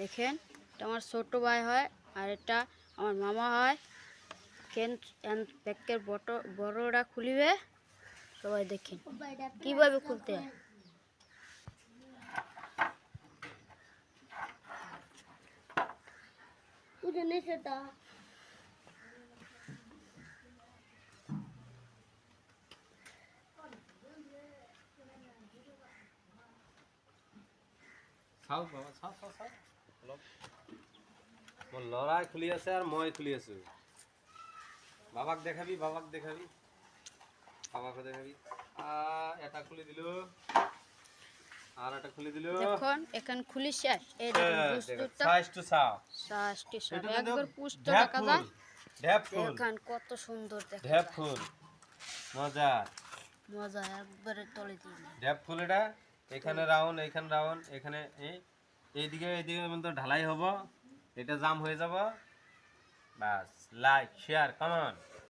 দেখেন এটা আমার ছোট ভাই হয় আর এটা আমার মামা হয়। কেন প্যাকের বড়টা খুলিবে সবাই দেখেন কিভাবে খুলতে হয়। চাও বাবা চাও চাও চাও অলপ মোৰ ল'ৰাই খুলি আছে আৰু মই খুলি আছো। বাবাক দেখাবি বাবাক দেখাবি বাবাকে দেখাবি। এটা খুলি দিলো আর এটা খুলি দিলো। দেখুন এখন খুলি শেষ। এই দেখুন পুস্তকটা সাইজটা চাও সাইজটি সব এটা একবার পুষ্ট ঢ্যাপ দেখা ফুল যায়। ঢ্যাপ ফুল দেখেন কত সুন্দর দেখা ঢ্যাপ যায়। ফুল মজা মজা একবারে তলে দিয়ে ঢ্যাপ ফুল। এটা এখানে রাউন্ড এখানে রাউন্ড এখানে এইদিকে মধ্যে ঢালাই হবো। এটা জাম হয়ে যাব। বাস লাইক শেয়ার কমন।